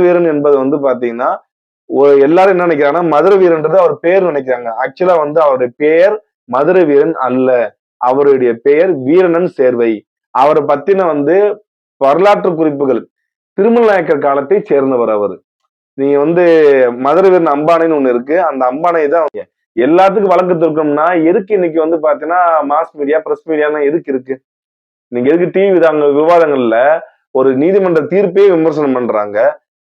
வீரன் என்பது வந்து பாத்தீங்கன்னா எல்லாரும் என்ன நினைக்கிறாங்கன்னா மதுரை வீரன்றது அவர் பேர் நினைக்கிறாங்க. ஆக்சுவலா வந்து அவருடைய பெயர் மதுரை வீரன் அல்ல. அவருடைய பெயர் வீரனன் சேர்வை. அவரை பத்தின வந்து வரலாற்று குறிப்புகள் திருமல் நாயக்கர் காலத்தை சேர்ந்தவர் அவர். நீங்க வந்து மதுரை வீரன் அம்பானைன்னு ஒண்ணு இருக்கு. அந்த அம்பானை தான் எல்லாத்துக்கும் வழக்கு தொடுக்கணும்னா எதுக்கு இன்னைக்கு வந்து பாத்தீங்கன்னா மாஸ் மீடியா, பிரஸ் மீடியான்னு எதுக்கு இருக்கு? நீங்க எதுக்கு டிவி விவாதங்கள்ல ஒரு நீதிமன்ற தீர்ப்பே விமர்சனம் பண்றாங்க.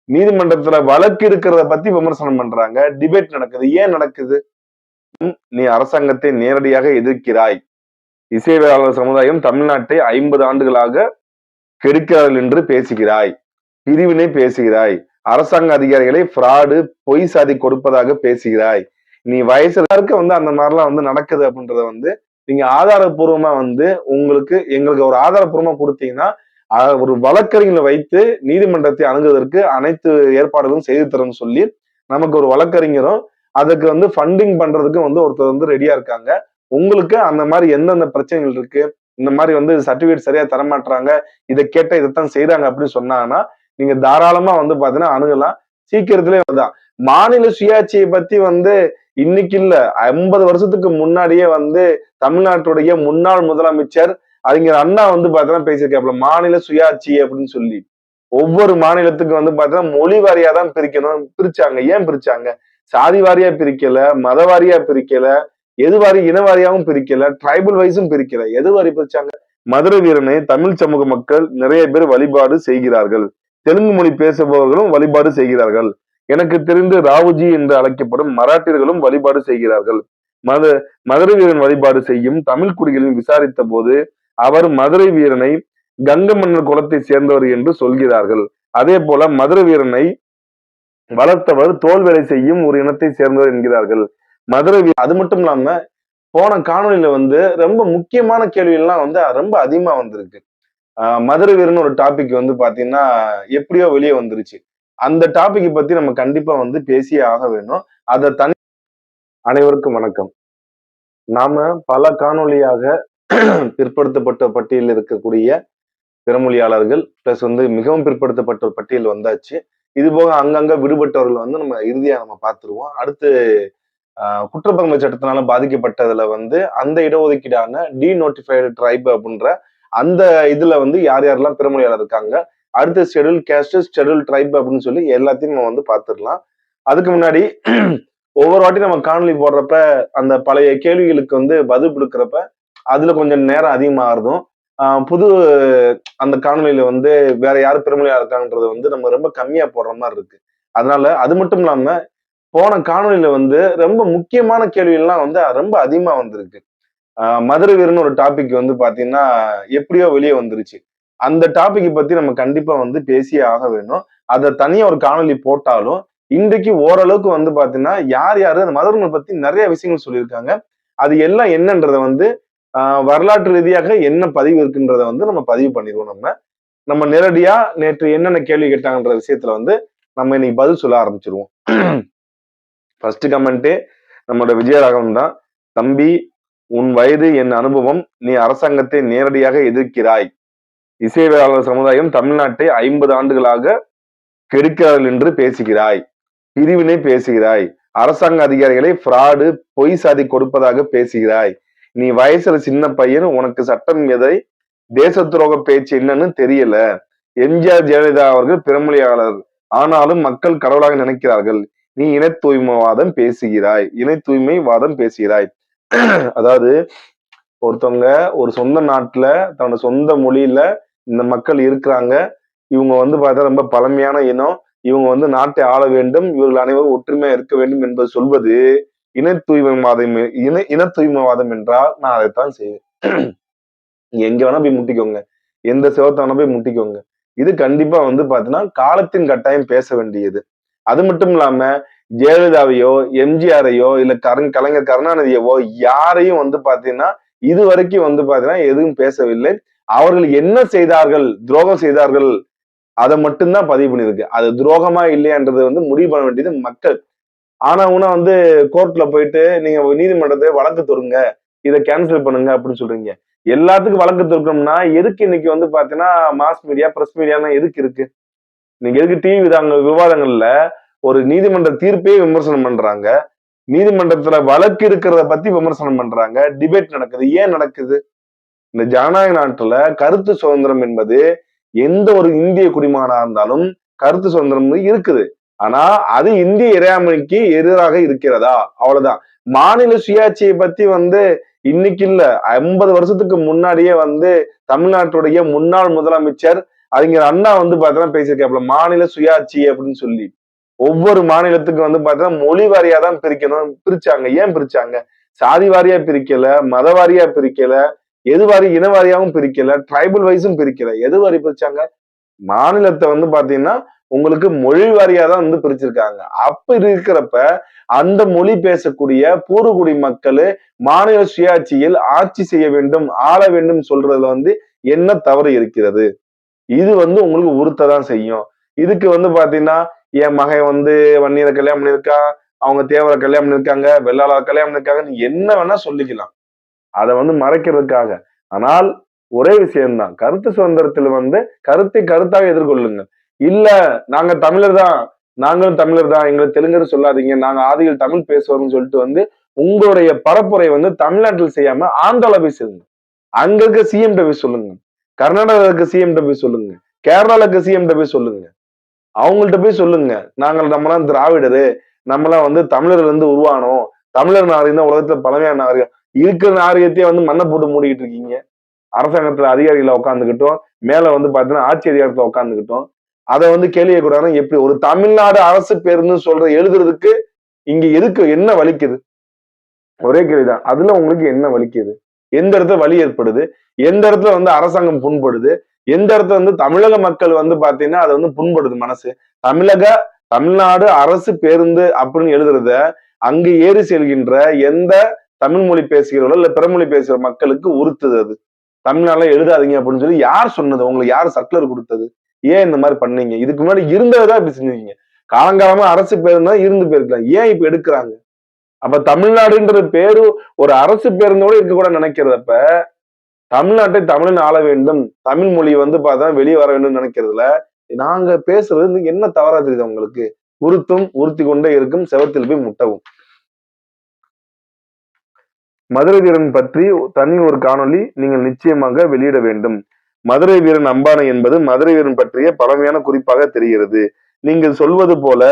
நீதிமன்றத்துல வழக்கு இருக்கிறத பத்தி விமர்சனம் பண்றாங்க. டிபேட் நடக்குது. ஏன் நடக்குது? நீ அரசாங்கத்தை நேரடியாக எதிர்க்கிறாய். இசையமைப்பாளர் சமுதாயம் தமிழ்நாட்டை 50 ஆண்டுகளாக கெடுக்கிறார்கள் என்று பேசுகிறாய். பிரிவினை பேசுகிறாய். அரசாங்க அதிகாரிகளை ஃப்ராடு, பொய் சாதி கொடுப்பதாக பேசுகிறாய். நீ வயசுல வந்து அந்த மாதிரிலாம் வந்து நடக்குது அப்படின்றத வந்து நீங்க ஆதாரப்பூர்வமா வந்து எங்களுக்கு ஒரு ஆதாரப்பூர்வமா கொடுத்தீங்கன்னா ஒரு வழக்கறிஞரை வைத்து நீதிமன்றத்தை அணுகுவதற்கு அனைத்து ஏற்பாடுகளும் செய்து தரணும்னு சொல்லி நமக்கு ஒரு வழக்கறிஞரும் அதுக்கு வந்து ஃபண்டிங் பண்றதுக்கு வந்து ஒருத்தர் வந்து ரெடியா இருக்காங்க. உங்களுக்கு அந்த மாதிரி எந்தெந்த பிரச்சனைகள் இருக்கு, இந்த மாதிரி வந்து சர்டிபிகேட் சரியா தரமாட்டாங்க, இதை கேட்ட இதைத்தான் செய்யறாங்க அப்படின்னு சொன்னாங்கன்னா நீங்க தாராளமா வந்து பாத்தீங்கன்னா அணுகலாம். சீக்கிரத்திலே தான் மாநில சுயாட்சியை பத்தி வந்து இன்னைக்கு இல்ல 50 வருஷத்துக்கு முன்னாடியே வந்து தமிழ்நாட்டுடைய முன்னாள் முதலமைச்சர் அறிஞர் அண்ணா வந்து பாத்தீங்கன்னா பேசியிருக்காப்ல மாநில சுயாட்சி அப்படின்னு சொல்லி. ஒவ்வொரு மாநிலத்துக்கு வந்து பாத்தீங்கன்னா மொழி வாரியா தான் பிரிக்கணும். பிரிச்சாங்க. ஏன் பிரிச்சாங்க? சாதி வாரியா பிரிக்கல, மத வாரியா பிரிக்கல, எது வாரி இனவாரியாவும் பிரிக்கல, டிரைபல் வைஸும் பிரிக்கல. எது வாரி பிரிச்சாங்க? மதுரை வீரனை தமிழ் சமூக மக்கள் நிறைய பேர் வழிபாடு செய்கிறார்கள். தெலுங்கு மொழி பேசுபவர்களும் வழிபாடு செய்கிறார்கள். எனக்கு தெரிந்து ராவுஜி என்று அழைக்கப்படும் மராட்டியர்களும் வழிபாடு செய்கிறார்கள். மதுரை வீரன் வழிபாடு செய்யும் தமிழ் குடிகளில் விசாரித்த போது அவர் மதுரை வீரனை கங்க மன்னர் குலத்தை சேர்ந்தவர் என்று சொல்கிறார்கள். அதே போல மதுரை வீரனை வளர்த்தவர் தோல் வேலை செய்யும் ஒரு இனத்தை சேர்ந்தவர் என்கிறார்கள். அது மட்டும் இல்லாம போன காணொலியில வந்து ரொம்ப முக்கியமான கேள்விகள்லாம் வந்து ரொம்ப அதிகமா வந்திருக்கு. மதுரை வீரன் ஒரு டாபிக் வந்து பாத்தீங்கன்னா எப்படியோ வெளியே வந்துருச்சு. அந்த டாபிக் பத்தி நம்ம கண்டிப்பா வந்து பேசியே ஆக வேணும். அனைவருக்கும் வணக்கம். நாம பல காணொலியாக பிற்படுத்தப்பட்ட பட்டியலில் இருக்கக்கூடிய பிறமொழியாளர்கள் பிளஸ் வந்து மிகவும் பிற்படுத்தப்பட்ட ஒரு பட்டியல் வந்தாச்சு. இது போக அங்கங்க விடுபட்டவர்கள் வந்து நம்ம இறுதியா நம்ம பார்த்துருவோம். அடுத்து குற்றப்பங்கை சட்டத்தினால பாதிக்கப்பட்டதுல வந்து அந்த இடஒதுக்கீடான டீநோட்டிஃபைடு ட்ரைப் அப்படின்ற அந்த இதுல வந்து யார் யாரெல்லாம் பிறமொழியாளர் இருக்காங்க, அடுத்து ஷெட்யூல் கேஸ்ட், ஷெட்யூல் ட்ரைப் அப்படின்னு சொல்லி எல்லாத்தையும் நம்ம வந்து பார்த்துடலாம். அதுக்கு முன்னாடி ஒவ்வொரு வாட்டி நம்ம காணொலி போடுறப்ப அந்த பழைய கேள்விகளுக்கு வந்து பதில் கொடுக்குறப்ப அதுல கொஞ்சம் நேரம் அதிகமாகிறதும் புது அந்த காணொலியில வந்து வேற யாரு பெருமொழியா இருக்காங்கன்றது வந்து நம்ம ரொம்ப கம்மியா போடுற மாதிரி இருக்கு. அதனால அது மட்டும் இல்லாம போன காணொலியில வந்து ரொம்ப முக்கியமான கேள்விகள்லாம் வந்து ரொம்ப அதிகமா வந்திருக்கு. மதுரை வீரன் ஒரு டாபிக் வந்து பாத்தீங்கன்னா எப்படியோ வெளியே வந்துருச்சு. அந்த டாபிக் பத்தி நம்ம கண்டிப்பா வந்து பேசியே ஆக வேணும். அதை தனியா ஒரு காணொலி போட்டாலும் இன்றைக்கு ஓரளவுக்கு வந்து பாத்தீங்கன்னா யார் யாரு அந்த மதுரை பத்தி நிறைய விஷயங்கள் சொல்லியிருக்காங்க. அது எல்லாம் என்னன்றத வந்து வரலாற்று ரீதியாக என்ன பதிவு இருக்குன்றத வந்து நம்ம பதிவு பண்ணிடுவோம். நம்ம நேரடியா நேற்று என்னென்ன கேள்வி கேட்டாங்கன்ற விஷயத்துல வந்து நம்ம இன்னைக்கு பதில் சொல்ல ஆரம்பிச்சிருவோம். ஃபர்ஸ்ட் கமெண்டே நம்மளோட விஜயராகவன் தான். தம்பி, உன் வயது என் அனுபவம், நீ அரசாங்கத்தை நேரடியாக எதிர்க்கிறாய். இசையமைப்பாளர் சமுதாயம் தமிழ்நாட்டை 50 ஆண்டுகளாக கெடுக்கிறார்கள் என்று பேசுகிறாய். பிரிவினை பேசுகிறாய். அரசாங்க அதிகாரிகளை ஃப்ராடு, பொய் சாதி கொடுப்பதாக பேசுகிறாய். நீ வயசுல சின்ன பையன், உனக்கு சட்டம் எதை, தேச துரோக பேச்சு என்னன்னு தெரியல. எம்ஜிஆர் ஜெயலலிதா அவர்கள் பிறமொழியாளர், ஆனாலும் மக்கள் கடவுளாக நினைக்கிறார்கள். நீ இன தூய்மைவாதம் பேசுகிறாய். இணை தூய்மைவாதம் பேசுகிறாய். அதாவது ஒருத்தவங்க ஒரு சொந்த நாட்டுல தன்னோட சொந்த மொழியில இந்த மக்கள் இருக்கிறாங்க. இவங்க வந்து பார்த்தா ரொம்ப பழமையான இனம். இவங்க வந்து நாட்டை ஆள வேண்டும், இவர்கள் அனைவரும் ஒற்றுமையா இருக்க வேண்டும் என்பது சொல்வது இன தூய்மைவாதம். இன தூய்மைவாதம் என்றால் நான் அதைத்தான் செய்வேன். நீங்க எங்க வேணா போய் முட்டிக்கோங்க, எந்த சிவத்தை வேணா போய் முட்டிக்கோங்க. இது கண்டிப்பா வந்து பாத்தீங்கன்னா காலத்தின் கட்டாயம் பேச வேண்டியது. அது மட்டும் இல்லாம ஜெயலலிதாவையோ, எம்ஜிஆரையோ, இல்ல கலைஞர் கருணாநிதியவோ யாரையும் வந்து பாத்தீங்கன்னா இது வரைக்கும் வந்து பாத்தீங்கன்னா எதுவும் பேசவில்லை. அவர்கள் என்ன செய்தார்கள், துரோகம் செய்தார்கள், அதை மட்டும்தான் பதிவு பண்ணிருக்கு. அது துரோகமா இல்லையான்றது வந்து முடிவு பண்ண வேண்டியது மக்கள். ஆனா உனா வந்து கோர்ட்ல போயிட்டு நீங்க நீதிமன்றத்தை வழக்கு தொடுங்க, இதை கேன்சல் பண்ணுங்க அப்படின்னு சொல்றீங்க. எல்லாத்துக்கும் வழக்கு தொடுக்கணும்னா எதுக்கு இன்னைக்கு வந்து பாத்தீங்கன்னா மாஸ் மீடியா, பிரஸ் மீடியான்னு எதுக்கு இருக்கு? நீங்க எதுக்கு டிவி விவாதங்கள்ல ஒரு நீதிமன்ற தீர்ப்பையே விமர்சனம் பண்றாங்க, நீதிமன்றத்துல வழக்கு இருக்கிறத பத்தி விமர்சனம் பண்றாங்க, டிபேட் நடக்குது. ஏன் நடக்குது? இந்த ஜனநாயக நாட்டுல கருத்து சுதந்திரம் என்பது எந்த ஒரு இந்திய குடிமகனா இருந்தாலும் கருத்து சுதந்திரம் இருக்குது. ஆனா அது இந்திய இறையாண்மைக்கு எதிராக இருக்கிறதா? அவ்வளவுதான். மாநில சுயாட்சியை பத்தி இன்னைக்கு இல்ல, 50 வருஷத்துக்கு முன்னாடியே தமிழ்நாட்டுடைய முன்னாள் முதலமைச்சர் அறிஞர் அண்ணா பாத்தீங்கன்னா பேசியிருக்காப்ல, மாநில சுயாட்சி அப்படின்னு சொல்லி. ஒவ்வொரு மாநிலத்துக்கு பாத்தீங்கன்னா மொழி வாரியா தான் பிரிக்கணும். பிரிச்சாங்க. ஏன் பிரிச்சாங்க? சாதி வாரியா பிரிக்கல, மத வாரியா பிரிக்கல, எது வாரி இன வாரியாவும் பிரிக்கல, ட்ரைபல் வைஸும் பிரிக்கல. எது வாரி பிரிச்சாங்க? மாநிலத்தை பாத்தீங்கன்னா உங்களுக்கு மொழி வாரியா தான் பிரிச்சிருக்காங்க. அப்ப இருக்கிறப்ப அந்த மொழி பேசக்கூடிய பூர்வகுடி மக்கள் மாநில சுயாட்சியில் ஆட்சி செய்ய வேண்டும், ஆள வேண்டும் சொல்றதுல என்ன தவறு இருக்கிறது? இது உங்களுக்கு உறுத்ததான் செய்யும். இதுக்கு பாத்தீங்கன்னா என் மகன் வன்னியரை கல்யாணம் பண்ணியிருக்கான், அவங்க தேவரை கல்யாணம் பண்ணியிருக்காங்க, வெள்ளாளர் கல்யாணம் பண்ணியிருக்காங்க, என்ன வேணா சொல்லிக்கலாம். அதை மறைக்கிறதுக்காக. ஆனால் ஒரே விஷயம்தான், கருத்து சுதந்திரத்தில் கருத்தை கருத்தாக எதிர்கொள்ளுங்க. இல்ல நாங்க தமிழர் தான், நாங்களும் தமிழர் தான், எங்களை தெலுங்கர் சொல்லாதீங்க, நாங்க ஆதியில் தமிழ் பேசுவோம்னு சொல்லிட்டு உங்களுடைய பரப்புரை தமிழ்நாட்டில் செய்யாம ஆந்திரால போய் சொல்லுங்க. அங்க இருக்க சிஎம் போய் சொல்லுங்க, கர்நாடகாவுக்கு சிஎம் போய் சொல்லுங்க, கேரளாவுக்கு சிஎம் போய் சொல்லுங்க, அவங்கள்ட்ட போய் சொல்லுங்க. நம்மளாம் திராவிடரு, நம்மளாம் தமிழர்ல இருந்து உருவானோம், தமிழர் நாகரிகம் தான் உலகத்துல பழமையான நாகரிகம். இருக்கிற நாகரிகத்தையே மண்ணை போட்டு மூடிக்கிட்டு இருக்கீங்க. அரசாங்கத்துல அதிகாரிகளை உட்காந்துக்கிட்டோம், மேல பாத்தீங்கன்னா ஆட்சி அதிகாரத்துல உட்காந்துக்கிட்டோம். அதை கேள்வி கூடாதுன்னா எப்படி? ஒரு தமிழ்நாடு அரசு பேருந்து சொல்ற எழுதுறதுக்கு இங்க எதுக்கு என்ன வலிக்குது? ஒரே கேள்விதான். அதுல உங்களுக்கு என்ன வலிக்குது? எந்த இடத்துல வலி ஏற்படுது? எந்த இடத்துல அரசாங்கம் புண்படுது? எந்த இடத்துல தமிழக மக்கள் பாத்தீங்கன்னா அது புண்படுது மனசு? தமிழ்நாடு அரசு பேருந்து அப்படின்னு எழுதுறத அங்கு ஏறி செல்கின்ற எந்த தமிழ் மொழி பேசுகிறவர்களோ இல்ல பிறமொழி பேசுகிற மக்களுக்கு உறுத்துது. அது தமிழ்நாடுல எழுதாதீங்க அப்படின்னு சொல்லி யார் சொன்னது? உங்களுக்கு யார் சர்க்குலர் கொடுத்தது? ஏன் இந்த மாதிரி பண்ணீங்க? இதுக்கு முன்னாடி இருந்ததான் இப்படி செஞ்சீங்க. காலங்காலமா அரசு பேருந்து இருந்து போயிருக்கலாம், ஏன் இப்ப எடுக்கிறாங்க? அப்ப தமிழ்நாடுன்ற பேரு ஒரு அரசு பேருந்தோட இருக்க கூட நினைக்கிறதப்ப, தமிழ்நாட்டை தமிழன் ஆள வேண்டும், தமிழ் மொழி பார்த்தா வெளியே வர வேண்டும் நினைக்கிறதுல நாங்க பேசுறது என்ன தவறா தெரியுது உங்களுக்கு? உறுத்தி கொண்டே இருக்கும், செவத்தில் போய் முட்டவும். மதுரை வீரன் பற்றி தனி ஒரு காணொளி நீங்கள் நிச்சயமாக வெளியிட வேண்டும். மதுரை வீரன் அம்பானை என்பது மதுரை வீரன் பற்றிய பழமையான குறிப்பாக தெரிகிறது. நீங்கள் சொல்வது போல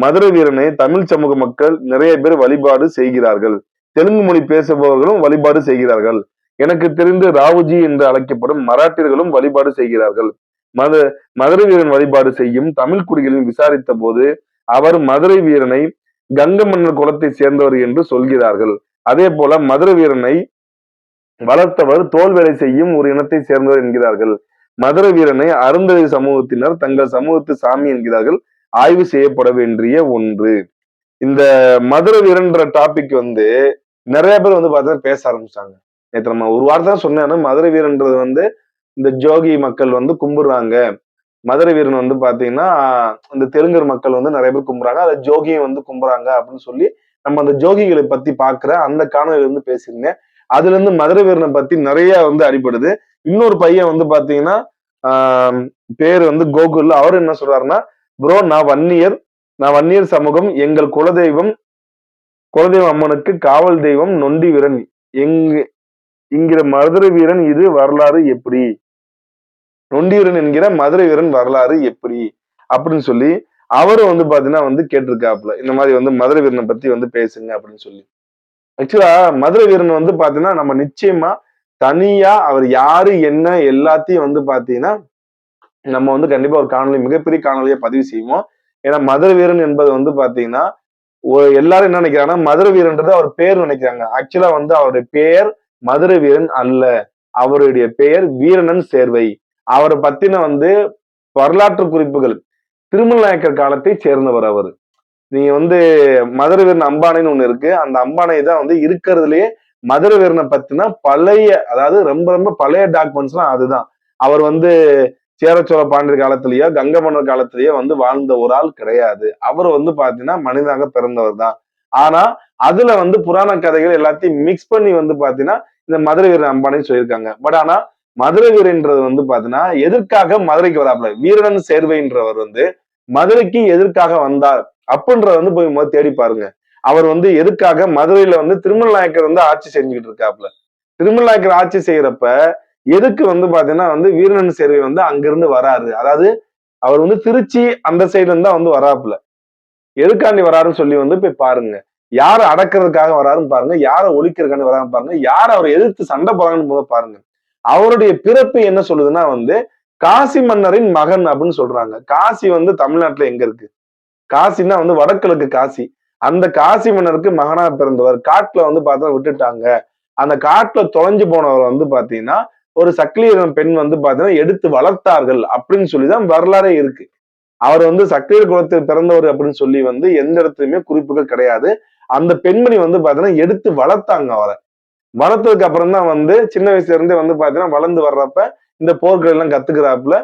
மதுரை வீரனை தமிழ் சமூக மக்கள் நிறைய பேர் வழிபாடு செய்கிறார்கள். தெலுங்கு மொழி பேசுபவர்களும் வழிபாடு செய்கிறார்கள். எனக்கு தெரிந்து ராவுஜி என்று அழைக்கப்படும் மராட்டியர்களும் வழிபாடு செய்கிறார்கள். மதுரை வீரன் வழிபாடு செய்யும் தமிழ் குடிகளின் விசாரித்த போது அவர் மதுரை வீரனை கங்க மன்னர் குலத்தை சேர்ந்தவர் என்று சொல்கிறார்கள். அதே போல மதுரை வீரனை வளர்த்தவர் தோல் வேலை செய்யும் ஒரு இனத்தை சேர்ந்தவர் என்கிறார்கள். மதுரை வீரனை அருந்ததி சமூகத்தினர் தங்கள் சமூகத்து சாமி என்கிறார்கள். ஆய்வு செய்யப்பட வேண்டிய ஒன்று. இந்த மதுரை வீரன்ற டாபிக் நிறைய பேர் பார்த்தா பேச ஆரம்பிச்சாங்க. நேற்று நம்ம ஒரு வார்த்தை தான் சொன்னேன். மதுரை வீரன்றது இந்த ஜோகி மக்கள் கும்பிடுறாங்க. மதுரை வீரன் பாத்தீங்கன்னா இந்த தெலுங்கர் மக்கள் நிறைய பேர் கும்பிடுறாங்க, அதை ஜோகியும் கும்பிடுறாங்க அப்படின்னு சொல்லி நம்ம அந்த ஜோகிகளை பத்தி பாக்குற அந்த காணொலியில பேசியிருந்தேன். அதுல இருந்து மதுரை வீரனை பத்தி நிறைய அடிபடுது. இன்னொரு பையன் பாத்தீங்கன்னா பேரு கோகுல். அவர் என்ன சொல்றாருன்னா, ப்ரோ நான் வன்னியர் சமூகம், எங்கள் குலதெய்வம் அம்மனுக்கு காவல் தெய்வம் நொண்டி வீரன் என்கிற மதுரை வீரன், இது வரலாறு எப்படி? நொண்டி வீரன் என்கிற மதுரை வீரன் வரலாறு எப்படி அப்படின்னு சொல்லி அவரு பாத்தீங்கன்னா கேட்டிருக்காப்புல. இந்த மாதிரி மதுரை வீரனை பத்தி பேசுங்க அப்படின்னு சொல்லி. ஆக்சுவலா மதுரை வீரன் பாத்தீங்கன்னா நம்ம நிச்சயமா தனியா அவர் யாரு என்ன எல்லாத்தையும் பாத்தீங்கன்னா நம்ம கண்டிப்பா ஒரு காணொலி, மிகப்பெரிய காணொலியை பதிவு செய்வோம். ஏன்னா மதுரை வீரன் என்பது பாத்தீங்கன்னா எல்லாரும் என்ன நினைக்கிறாங்கன்னா, மதுரை வீரன்றது அவர் பேர் நினைக்கிறாங்க. ஆக்சுவலா அவருடைய பெயர் மதுரை வீரன் அல்ல, அவருடைய பெயர் வீரனன் சேர்வை. அவரை பத்தின வரலாற்று குறிப்புகள், திருமல் நாயக்கர் காலத்தை சேர்ந்தவர் அவர். நீங்க மதுரை வீரன் அம்பானைன்னு ஒண்ணு இருக்கு. அந்த அம்பானை தான் இருக்கிறதுலயே மதுரை வீரனை பத்தினா பழைய, அதாவது ரொம்ப ரொம்ப பழைய டாக்குமெண்ட்ஸ்லாம் அதுதான். அவர் சேரச்சோழ பாண்டியர் காலத்திலேயோ கங்க மன்னர் காலத்திலேயோ வாழ்ந்த ஒரு ஆள் கிடையாது. அவர் பாத்தீங்கன்னா மனிதனாக பிறந்தவர் தான். ஆனா அதுல புராண கதைகள் எல்லாத்தையும் மிக்ஸ் பண்ணி பாத்தீங்கன்னா இந்த மதுரை வீரன் அம்பானைன்னு சொல்லியிருக்காங்க. பட் ஆனா மதுரை வீரன்றது பாத்தீங்கன்னா எதற்காக மதுரைக்கு வராப்புல? வீரனன் சேர்வைன்றவர் மதுரைக்கு எதற்காக வந்தார் அப்படின்றத வந்து போய் முதல்ல தேடி பாருங்க. அவர் வந்து எதுக்காக மதுரையில வந்து திருமல் நாயக்கர் வந்து ஆட்சி செஞ்சுக்கிட்டு இருக்காப்ல. திருமல் நாயக்கர் ஆட்சி செய்யறப்ப எதுக்கு வந்து பாத்தீங்கன்னா வந்து வீரன் சேர்வை வந்து அங்கிருந்து வராரு. அதாவது அவர் வந்து திருச்சி அந்த சைடுல இருந்தா வந்து வராப்புல. எதுக்காண்டி வராருன்னு சொல்லி வந்து போய் பாருங்க. யார அடக்குறதுக்காக வராருன்னு பாருங்க. யார ஒழிக்கிறதுக்காண்டி வராருன்னு பாருங்க. யார் அவரை எதிர்த்து சண்டை போறாங்கன்னு முதல்ல பாருங்க. அவருடைய பிறப்பு என்ன சொல்லுதுன்னா வந்து காசி மன்னரின் மகன் அப்படின்னு சொல்றாங்க. காசி வந்து தமிழ்நாட்டுல எங்க இருக்கு? காசின்னா வந்து வடகிழக்கு காசி. அந்த காசி மன்னருக்கு மகனா பிறந்தவர். காட்டுல வந்து பார்த்தா விட்டுட்டாங்க. அந்த காட்டுல தொலைஞ்சு போனவர் வந்து பாத்தீங்கன்னா, ஒரு சக்கிலியர் பெண் வந்து பாத்தீங்கன்னா எடுத்து வளர்த்தார்கள் அப்படின்னு சொல்லிதான் வரலாறே இருக்கு. அவர் வந்து சக்கிலியர் குலத்தில் பிறந்தவர் அப்படின்னு சொல்லி வந்து எந்த இடத்துலயுமே குறிப்புகள் கிடையாது. அந்த பெண்மணி வந்து பாத்தீங்கன்னா எடுத்து வளர்த்தாங்க அவரை. வளர்த்ததுக்கு அப்புறம் தான் வந்து சின்ன வயசுல இருந்தே வந்து பாத்தீங்கன்னா வளர்ந்து வர்றப்ப இந்த போர்கள் எல்லாம் கத்துக்கிறாப்புல.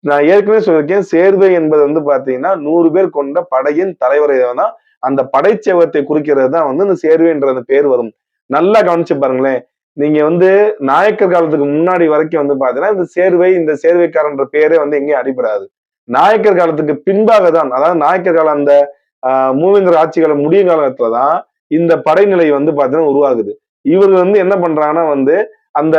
நான் ஏற்கனவே சொல்லியிருக்கேன், சேர்வை என்பது வந்து பாத்தீங்கன்னா 100 பேர் கொண்ட படையின் தலைவரை தான் அந்த படைச்சேவத்தை குறிக்கிறது தான் வந்து இந்த சேர்வைன்ற அந்த பேர் வரும். நல்லா கவனிச்சு பாருங்களேன். நீங்க வந்து நாயக்கர் காலத்துக்கு முன்னாடி வரைக்கும் வந்து பாத்தீங்கன்னா இந்த சேர்வை, இந்த சேர்வைக்காரன்ற பேரே வந்து எங்கேயும் அடிபடாது. நாயக்கர் காலத்துக்கு பின்பாக தான், அதாவது நாயக்கர் காலம் அந்த மூவேந்தர் ஆட்சி காலம் முடியும் காலத்துல தான் இந்த படைநிலை வந்து பாத்தீங்கன்னா உருவாகுது. இவர்கள் வந்து என்ன பண்றாங்கன்னா வந்து அந்த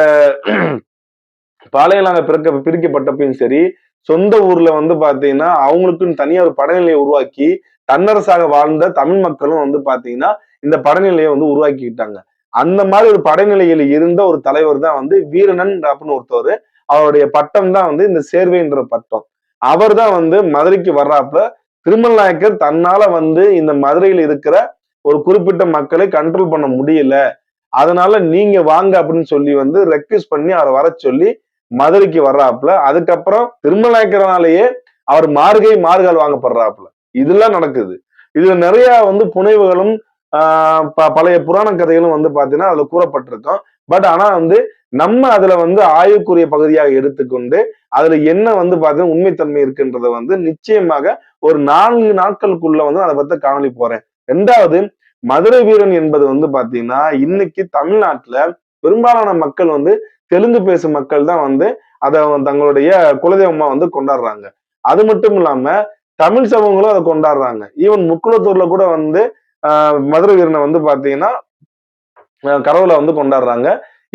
பாளையலாங்க பிரிக்கப்பட்டப்பையும் சரி, சொந்த ஊர்ல வந்து பாத்தீங்கன்னா அவங்களுக்குன்னு தனியா ஒரு படைநிலையை உருவாக்கி தன்னரசாக வாழ்ந்த தமிழ் மக்களும் வந்து பாத்தீங்கன்னா இந்த படைநிலையை வந்து உருவாக்கிக்கிட்டாங்க. அந்த மாதிரி ஒரு படைநிலையில் இருந்த ஒரு தலைவர் தான் வந்து வீரனன் அப்படின்னு ஒருத்தவர். அவருடைய பட்டம் தான் வந்து இந்த சேர்வைன்ற பட்டம். அவர் தான் வந்து மதுரைக்கு வர்றாப்புல திருமல் நாயக்கர் தன்னால வந்து இந்த மதுரையில் இருக்கிற ஒரு குறிப்பிட்ட மக்களை கண்ட்ரோல் பண்ண முடியல, அதனால நீங்க வாங்க அப்படின்னு சொல்லி வந்து ரெக்வெஸ்ட் பண்ணி அவரை வர சொல்லி மதுரைக்கு வர்றாப்புல. அதுக்கப்புறம் திருமல் நாயக்கர்னாலேயே அவர் மாறுகால் வாங்கப்படுறாப்புல. இதெல்லாம் நடக்குது. இதுல நிறைய வந்து புனைவுகளும் பழைய புராண கதைகளும் வந்து பாத்தீங்கன்னா அதுல கூறப்பட்டிருக்கும். பட் ஆனா வந்து நம்ம அதுல வந்து ஆய்வுக்குரிய பகுதியாக எடுத்துக்கொண்டு அதுல என்ன வந்து பாத்தீங்கன்னா உண்மைத்தன்மை இருக்குன்றத வந்து நிச்சயமாக ஒரு 4 நாட்களுக்குள்ள வந்து அதை பத்தி காணொலி போறேன். 2வது, மதுரை வீரன் என்பது வந்து பாத்தீங்கன்னா இன்னைக்கு தமிழ்நாட்டுல பெரும்பாலான மக்கள் வந்து தெலுங்கு பேசும் மக்கள் தான் வந்து அதை தங்களுடைய குலதெய்வமா வந்து கொண்டாடுறாங்க. அது மட்டும் இல்லாம தமிழ் சமூகங்களும் அதை கொண்டாடுறாங்க. ஈவன் முக்குளத்தூர்ல கூட வந்து மதுரை வீரனை வந்து பாத்தீங்கன்னா கடவுளை வந்து கொண்டாடுறாங்க.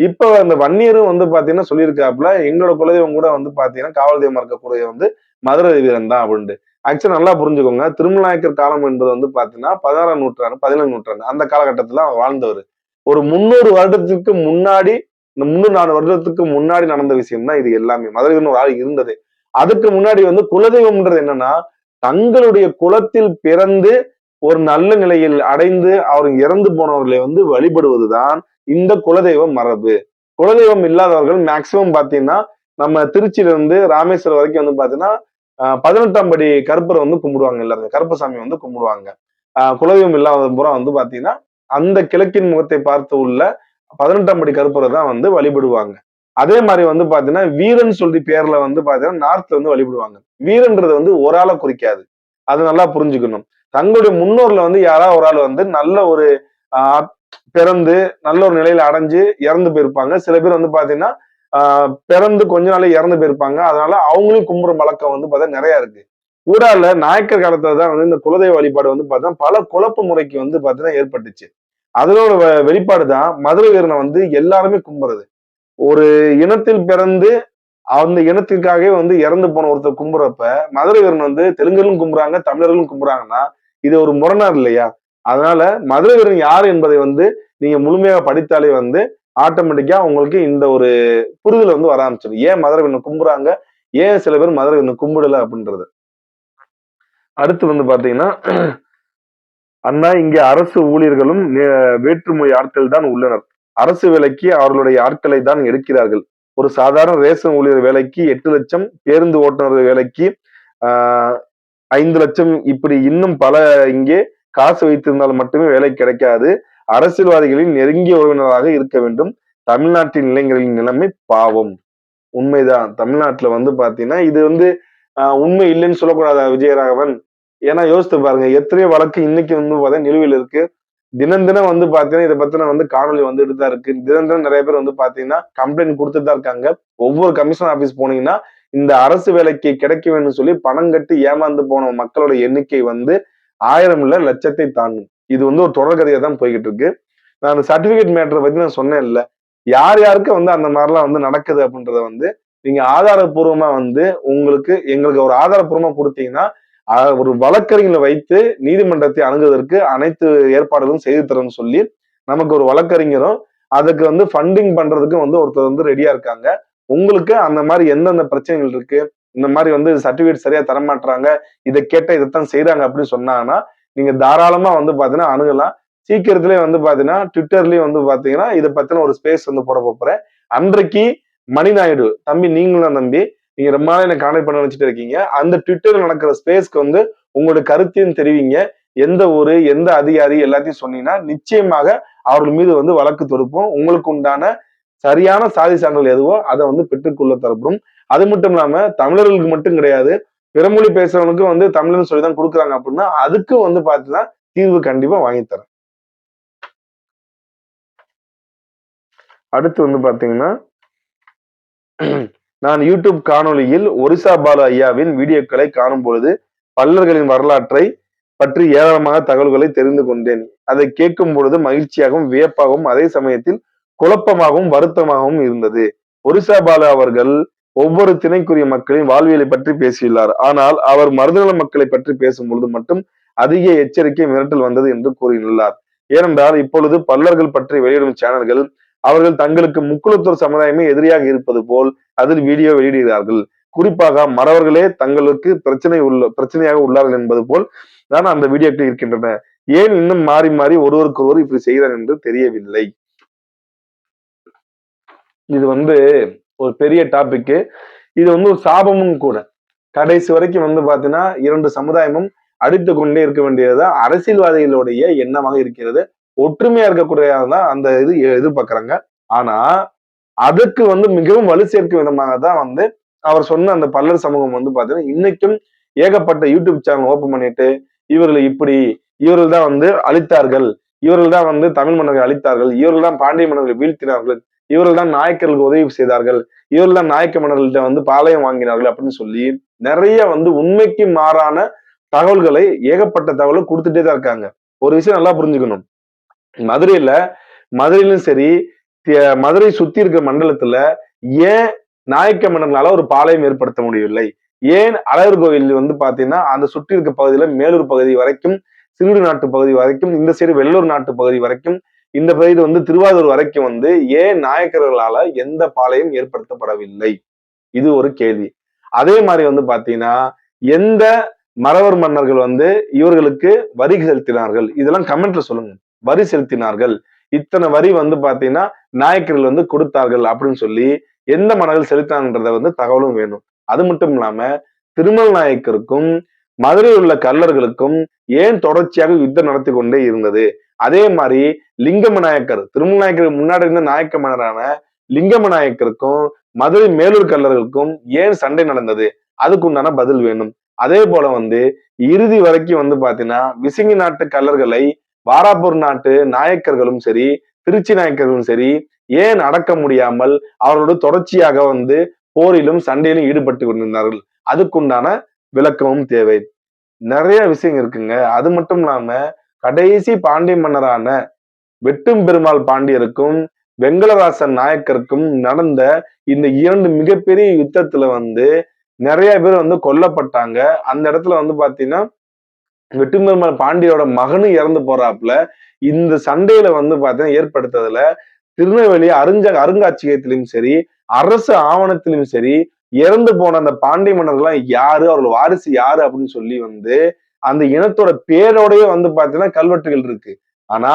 இப்ப அந்த வன்னியரும் வந்து பாத்தீங்கன்னா சொல்லியிருக்காப்புல, எங்களோட குலதெய்வம் கூட வந்து பாத்தீங்கன்னா காவல் தெய்வமா இருக்கக்கூடிய வந்து மதுரை வீரன் தான் அப்படின்ட்டு. ஆக்சுவலா நல்லா புரிஞ்சுக்கோங்க. திருமல் நாயக்கர் காலம் என்பது வந்து பாத்தீங்கன்னா 16ஆம் நூற்றாண்டு, 17ஆம் நூற்றாண்டு அந்த காலகட்டத்துல அவர் வாழ்ந்தவர். ஒரு 300 வருடத்துக்கு முன்னாடி, இந்த 300 வருடத்துக்கு முன்னாடி நடந்த விஷயம் தான் இது எல்லாமே. மதுரை வீரன் ஒரு ஆள் இருந்தது. அதுக்கு முன்னாடி வந்து குலதெய்வம்ன்றது என்னன்னா, தங்களுடைய குலத்தில் பிறந்து ஒரு நல்ல நிலையில் அடைந்து அவர் இறந்து போனவர்களை வந்து வழிபடுவதுதான் இந்த குலதெய்வம் மரபு. குலதெய்வம் இல்லாதவர்கள் மேக்சிமம் பாத்தீங்கன்னா நம்ம திருச்சியில இருந்து ராமேஸ்வரம் வரைக்கும் வந்து பாத்தீங்கன்னா 18ஆம் படி கருப்பரை வந்து கும்பிடுவாங்க. எல்லாருமே கருப்பசாமி வந்து கும்பிடுவாங்க. குலதெய்வம் இல்லாத புறம் வந்து பாத்தீங்கன்னா அந்த கிழக்கின் முகத்தை பார்த்து உள்ள 18ஆம் படி கருப்பரை தான் வந்து வழிபடுவாங்க. அதே மாதிரி வந்து பாத்தீங்கன்னா வீரன் சொல்லி பேர்ல வந்து பாத்தீங்கன்னா நார்த்ல வந்து வழிபடுவாங்க. வீரன்றது வந்து ஒரு ஆளை குறிக்காது. அது நல்லா புரிஞ்சுக்கணும். தங்களுடைய முன்னோர்ல வந்து யாராவது ஒரு ஆள் வந்து நல்ல ஒரு ஆஹ் பிறந்து நல்ல ஒரு நிலையில அடைஞ்சு இறந்து போயிருப்பாங்க. சில பேர் வந்து பாத்தீங்கன்னா பிறந்து கொஞ்ச நாளே இறந்து போயிருப்பாங்க. அதனால அவங்களையும் கும்புற வழக்கம் வந்து பார்த்தா நிறைய இருக்கு. ஊடால நாயக்கர் காலத்துல தான் வந்து இந்த குலதெய்வ வழிபாடு வந்து பார்த்தா பல குழப்ப முறைக்கு வந்து பார்த்தீங்கன்னா ஏற்பட்டுச்சு. அதனோட வெளிப்பாடு தான் மதுரை வீரனை வந்து எல்லாருமே கும்புறது. ஒரு இனத்தில் பிறந்து அந்த இனத்திற்காகவே வந்து இறந்து போன ஒருத்தர் கும்புறப்ப மதுரை வீரன் வந்து தெலுங்கர்களும் கும்புறாங்க, தமிழர்களும் கும்புறாங்கன்னா இது ஒரு முரணார் இல்லையா? அதனால மதுரை வீரன் யாரு என்பதை வந்து நீங்க முழுமையாக படித்தாலே வந்து ஆட்டோமேட்டிக்கா உங்களுக்கு இந்த ஒரு புரிதல் வந்து வர ஆரம்பிச்சிடும். ஏன் மதுரை வீரனை கும்புறாங்க, ஏன் சில பேர் மதுரை வீரனை கும்பிடல அப்படின்றது. அடுத்து வந்து பாத்தீங்கன்னா அண்ணா இங்கே அரசு ஊழியர்களும் வேற்றுமொழி ஆட்கள் தான் உள்ளனர். அரசு வேலைக்கு அவர்களுடைய ஆட்களை தான் எடுக்கிறார்கள். ஒரு சாதாரண ரேஷன் ஊழியர் வேலைக்கு 8 லட்சம், பேருந்து ஓட்டுநர் வேலைக்கு ஆஹ் 5 லட்சம், இப்படி இன்னும் பல. இங்கே காசு வைத்திருந்தால் மட்டுமே வேலை கிடைக்காது. அரசியல்வாதிகளின் நெருங்கிய உறவினராக இருக்க வேண்டும். தமிழ்நாட்டின் இளைஞர்களின் நிலைமை பாவம். உண்மைதான். தமிழ்நாட்டுல வந்து பாத்தீங்கன்னா இது வந்து உண்மை இல்லைன்னு சொல்லக்கூடாதா விஜயராகவன்? ஏன்னா யோசித்து பாருங்க, எத்தனையோ வழக்கு இன்னைக்கு வந்து பாத்தீங்கன்னா நிலுவையில் இருக்கு. தினம் தினம் வந்து பாத்தீங்கன்னா இதை பத்தின வந்து காணொலி வந்துட்டு தான் இருக்கு. தினம் தினம் நிறைய பேர் வந்து பாத்தீங்கன்னா கம்ப்ளைண்ட் கொடுத்துட்டு தான் இருக்காங்க. ஒவ்வொரு கமிஷனர் ஆபீஸ் போனீங்கன்னா இந்த அரசு வேலைக்கு கிடைக்க வேண்டும் சொல்லி பணம் கட்டி ஏமாந்து போன மக்களோட எண்ணிக்கை வந்து 1000 இல்ல லட்சத்தை தாண்டும். இது வந்து ஒரு தொடர்கதையா தான் போய்கிட்டு இருக்கு. நான் அந்த சர்டிபிகேட் மேட்டரை பத்தி நான் சொன்னேன் இல்ல, யார் யாருக்கு வந்து அந்த மாதிரிலாம் வந்து நடக்குது அப்படின்றத வந்து நீங்க ஆதாரப்பூர்வமா வந்து எங்களுக்கு ஒரு ஆதாரப்பூர்வமா கொடுத்தீங்கன்னா ஒரு வழக்கறிஞர்களை வைத்து நீதிமன்றத்தை அணுகுவதற்கு அனைத்து ஏற்பாடுகளும் செய்து தரணும்னு சொல்லி நமக்கு ஒரு வழக்கறிஞரும் அதுக்கு வந்து ஃபண்டிங் பண்றதுக்கு வந்து ஒருத்தர் வந்து ரெடியா இருக்காங்க. உங்களுக்கு அந்த மாதிரி எந்தெந்த பிரச்சனைகள் இருக்கு, இந்த மாதிரி வந்து சர்டிபிகேட் சரியா தரமாட்டாங்க, இதை கேட்ட இதைத்தான் செய்யறாங்க அப்படின்னு சொன்னாங்கன்னா நீங்க தாராளமா வந்து பாத்தீங்கன்னா அணுகலாம். சீக்கிரத்திலேயே வந்து பாத்தீங்கன்னா ட்விட்டர்லயும் வந்து பாத்தீங்கன்னா இதை பத்தின ஒரு ஸ்பேஸ் வந்து போட போறேன். அன்றைக்கு மணி நாயுடு தம்பி, நீங்களும் தம்பி, நீங்க ரொம்ப நாள் எனக்கு கான்டாக்ட் பண்ண வச்சுட்டு இருக்கீங்க. அந்த ட்விட்டர்ல நடக்கிற ஸ்பேஸ்க்கு வந்து உங்களோட கருத்தையும் தெரிவிங்க. எந்த ஊரு, எந்த அதிகாரி எல்லாத்தையும் சொன்னீங்கன்னா நிச்சயமாக அவர்கள் மீது வந்து வழக்கு தொடுப்போம். உங்களுக்கு உண்டான சரியான சாதி சான்றிதழ் எதுவோ அதை வந்து பெற்றுக்கொள்ள தரப்படும். அது மட்டும் இல்லாம தமிழர்களுக்கு மட்டும் கிடையாது, பிறமொழி பேசுறவனுக்கும் வந்து தமிழ்னு சொல்லிதான் கொடுக்குறாங்க அப்படின்னா அதுக்கும் வந்து பாத்தீங்கன்னா தீர்வு கண்டிப்பா வாங்கி தரேன். அடுத்து வந்து பாத்தீங்கன்னா நான் யூடியூப் காணொலியில் ஒரிசா பாலு ஐயாவின் வீடியோக்களை காணும் பொழுது பல்லர்களின் வரலாற்றை பற்றி ஏராளமான தகவல்களை தெரிந்து கொண்டேன். அதை கேட்கும் பொழுது மகிழ்ச்சியாகவும் வியப்பாகவும் அதே சமயத்தில் குழப்பமாகவும் வருத்தமாகவும் இருந்தது. ஒரிசா பாலு அவர்கள் ஒவ்வொரு திணைக்குரிய மக்களின் வாழ்வியலை பற்றி பேசியுள்ளார். ஆனால் அவர் மருதநல மக்களை பற்றி பேசும் பொழுது மட்டும் அதிக எச்சரிக்கை மிரட்டல் வந்தது என்று கூறியுள்ளார். ஏனென்றால் இப்பொழுது பல்லர்கள் பற்றி வெளியிடும் சேனல்கள் அவர்கள் தங்களுக்கு முக்குளத்தூர் சமுதாயமே எதிரியாக இருப்பது போல் அதில் வீடியோ வெளியிடுகிறார்கள். குறிப்பாக மறவர்களே தங்களுக்கு பிரச்சனையாக உள்ளார்கள் என்பது போல் தான் அந்த வீடியோக்கள் இருக்கின்றன. ஏன் இன்னும் மாறி மாறி ஒருவருக்கொருவர் இப்படி செய்கிறார் என்று தெரியவில்லை. இது வந்து ஒரு பெரிய டாபிக். இது வந்து ஒரு சாபமும் கூட. கடைசி வரைக்கும் வந்து பாத்தீங்கன்னா 2 சமுதாயமும் அடித்து கொண்டே இருக்க வேண்டியது அரசியல்வாதிகளுடைய எண்ணமாக இருக்கிறது. ஒற்றுமையா இருக்கக்கூடியதான் அந்த இது எதிர்பார்க்கறாங்க. ஆனா அதுக்கு வந்து மிகவும் வலு சேர்க்கும் விதமாக தான் வந்து அவர் சொன்ன அந்த பல்லர் சமூகம் வந்து பாத்தீங்கன்னா இன்னைக்கும் ஏகப்பட்ட யூடியூப் சேனல் ஓபன் பண்ணிட்டு இவர்கள் இப்படி, இவர்கள் தான் வந்து அழித்தார்கள், இவர்கள் தான் வந்து தமிழ் மன்னர்களை அழித்தார்கள், இவர்கள் தான் பாண்டிய மன்னர்களை வீழ்த்தினார்கள், இவர்கள் தான் நாயக்கர்களுக்கு உதவி செய்தார்கள், இவர்கள் தான் நாயக்க மன்னர்கள்ட்ட வந்து பாளையம் வாங்கினார்கள் அப்படின்னு சொல்லி நிறைய வந்து உண்மைக்கு மாறான தகவல்களை ஏகப்பட்ட தகவலை கொடுத்துட்டே தான் இருக்காங்க. ஒரு விஷயம் நல்லா புரிஞ்சுக்கணும். மதுரையிலும் சரி, மதுரை சுத்தி இருக்கிற மண்டலத்துல ஏன் நாயக்க மன்னர்களால ஒரு பாளையம் ஏற்படுத்த முடியவில்லை? ஏன் அழகர் கோயில் வந்து பாத்தீங்கன்னா அந்த சுற்றி இருக்க பகுதியில மேலூர் பகுதி வரைக்கும், சிறுடு நாட்டு பகுதி வரைக்கும், இந்த சைடு வெள்ளூர் நாட்டு பகுதி வரைக்கும், இந்த பகுதி வந்து திருவாரூர் வரைக்கும் வந்து ஏன் நாயக்கர்களால எந்த பாளையம் ஏற்படுத்தப்படவில்லை? இது ஒரு கேள்வி. அதே மாதிரி வந்து பாத்தீங்கன்னா எந்த மறவர் மன்னர்கள் வந்து இவர்களுக்கு வரி செலுத்தினார்கள்? இதெல்லாம் கமெண்ட்ல சொல்லுங்க. வரி செலுத்தினார்கள், இத்தனை வரி வந்து பாத்தீங்கன்னா நாயக்கர்கள் வந்து கொடுத்தார்கள் அப்படின்னு சொல்லி எந்த மன்னர்கள் செலுத்தாங்கன்றத வந்து தகவலும் வேணும். அது மட்டும் இல்லாம திருமல் நாயக்கருக்கும் மதுரையில் உள்ள கள்ளர்களுக்கும் ஏன் தொடர்ச்சியாக யுத்தம் நடத்தி கொண்டே இருந்தது? அதே மாதிரி லிங்கம நாயக்கர், திருமல் நாயக்கருக்கு முன்னாடி இருந்த நாயக்க மன்னரான லிங்கம நாயக்கருக்கும் மதுரை மேலூர் கள்ளர்களுக்கும் ஏன் சண்டை நடந்தது? அதுக்கு உண்டான பதில் வேணும். அதே போல வந்து இறுதி வரைக்கும் வந்து பாத்தீங்கன்னா விசிங்கி நாட்டு கள்ளர்களை வாராப்பூர் நாட்டு நாயக்கர்களும் சரி, திருச்சி நாயக்கர்களும் சரி ஏன் அடக்க முடியாமல் அவர்களோடு தொடர்ச்சியாக வந்து போரிலும் சண்டையிலும் ஈடுபட்டு கொண்டிருந்தார்கள்? அதுக்குண்டான விளக்கமும் தேவை. நிறைய விஷயம் இருக்குங்க. அது மட்டும் இல்லாம கடைசி பாண்டிய மன்னரான வெட்டும் பெருமாள் பாண்டியருக்கும் வெங்கடராசன் நாயக்கருக்கும் நடந்த இந்த 2 மிகப்பெரிய யுத்தத்துல வந்து நிறைய பேர் வந்து கொல்லப்பட்டாங்க. அந்த இடத்துல வந்து பாத்தீங்கன்னா வெட்டும் பெருமாள் பாண்டியரோட மகனும் இறந்து போறாப்புல. இந்த சண்டையில வந்து பாத்தீங்கன்னா ஏற்படுத்ததுல திருநெல்வேலி அருங்காட்சியகத்திலும் சரி, அரசு ஆவணத்திலும் சரி, இறந்து போன அந்த பாண்டிய மன்னர்கள்லாம் யாரு, அவர்கள் வாரிசு யாரு அப்படின்னு சொல்லி வந்து அந்த இனத்தோட பேரோடயே வந்து பாத்தீங்கன்னா கல்வெட்டுகள் இருக்கு. ஆனா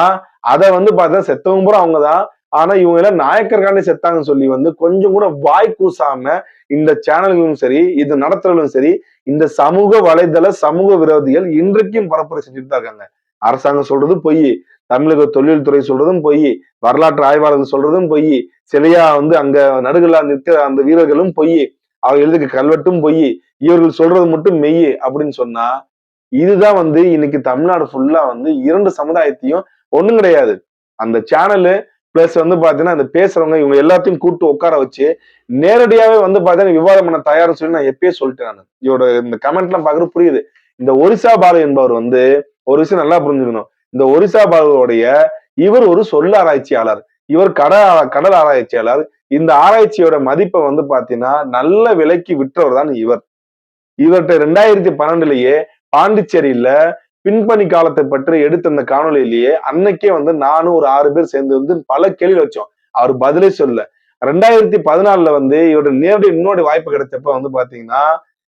அத வந்து பாத்தீங்கன்னா செத்தவங்க பூரா அவங்கதான். ஆனா இவங்க எல்லாம் நாயக்கர்காண்டி செத்தாங்கன்னு சொல்லி வந்து கொஞ்சம் கூட வாய் கூசாம இந்த சேனல்களும் சரி, இது நடத்துறவங்களும் சரி, இந்த சமூக வலைதள சமூக விரோதிகள் இன்றைக்கும் பரப்புரை செஞ்சுட்டு தான் இருக்காங்க. அரசாங்கம் சொல்றது பொய், தமிழக தொழில்துறை சொல்றதும் பொய், வரலாற்று ஆய்வாளர்கள் சொல்றதும் பொய், சிலையா வந்து அங்க நடுகளா நிற்கிற அந்த வீரர்களும் பொய், அவங்க எழுதுக்கு கல்வெட்டும் பொய், இவர்கள் சொல்றது மட்டும் மெய் அப்படின்னு சொன்னா இதுதான் வந்து இன்னைக்கு தமிழ்நாடு ஃபுல்லா வந்து 2 சமுதாயத்தையும் ஒண்ணும் கிடையாது. அந்த சேனலு பிளஸ் வந்து பாத்தீங்கன்னா இந்த பேசுறவங்க இவங்க எல்லாத்தையும் கூட்டு உட்கார வச்சு நேரடியாவே வந்து பாத்தீங்கன்னா விவாதம் பண்ண தயார்னு சொல்லி நான் எப்பயே சொல்லிட்டேன். நான் இவரோட இந்த கமெண்ட் எல்லாம் பாக்குறது புரியுது. இந்த ஒரிசா பாலு என்பவர் வந்து ஒரு விஷயம் நல்லா புரிஞ்சுக்கணும். இந்த ஒரிசா பாலுவோடைய இவர் ஒரு சொல்ல ஆராய்ச்சியாளர், இவர் கடல் ஆராய்ச்சியாளர். இந்த ஆராய்ச்சியோட மதிப்பை வந்து பாத்தீங்கன்னா நல்ல விலைக்கு விற்றவர் தான் இவர். இவர்கிட்ட 2012லயே பாண்டிச்சேரியில பின்பணி காலத்தை பற்றி எடுத்த அந்த காணொலியிலேயே அன்னைக்கே வந்து நானும் ஒரு 6 பேர் சேர்ந்து வந்து பல கேள்வி வச்சோம். அவர் பதிலே சொல்ல. 2014ல வந்து இவரோட நேரடி இன்னொரு வாய்ப்பு கிடைச்சப்ப வந்து பாத்தீங்கன்னா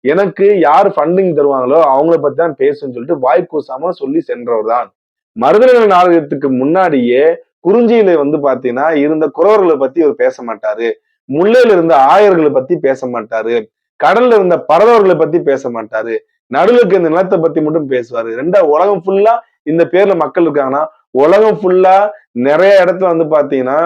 எனக்கு யார் ஃபண்டிங் தருவாங்களோ அவங்கள பத்தி தான் பேசுன்னு சொல்லிட்டு வாய் கூசாம சொல்லி சென்றவர் தான். மருதநில நாகரிகத்துக்கு முன்னாடியே குறிஞ்சியில வந்து பாத்தீங்கன்னா இருந்த குறவர்களை பத்தி இவர் பேச மாட்டாரு. முல்லையில இருந்த ஆயர்களை பத்தி பேச மாட்டாரு. கடல்ல இருந்த பறவைகளை பத்தி பேச மாட்டாரு. நடுவுக்கு இந்த நிலத்தை பத்தி மட்டும் பேசுவாரு. உலகம் ஃபுல்லா இந்த பேர்ல மக்கள் இருக்காங்கன்னா உலகம் ஃபுல்லா நிறைய இடத்துல வந்து பாத்தீங்கன்னா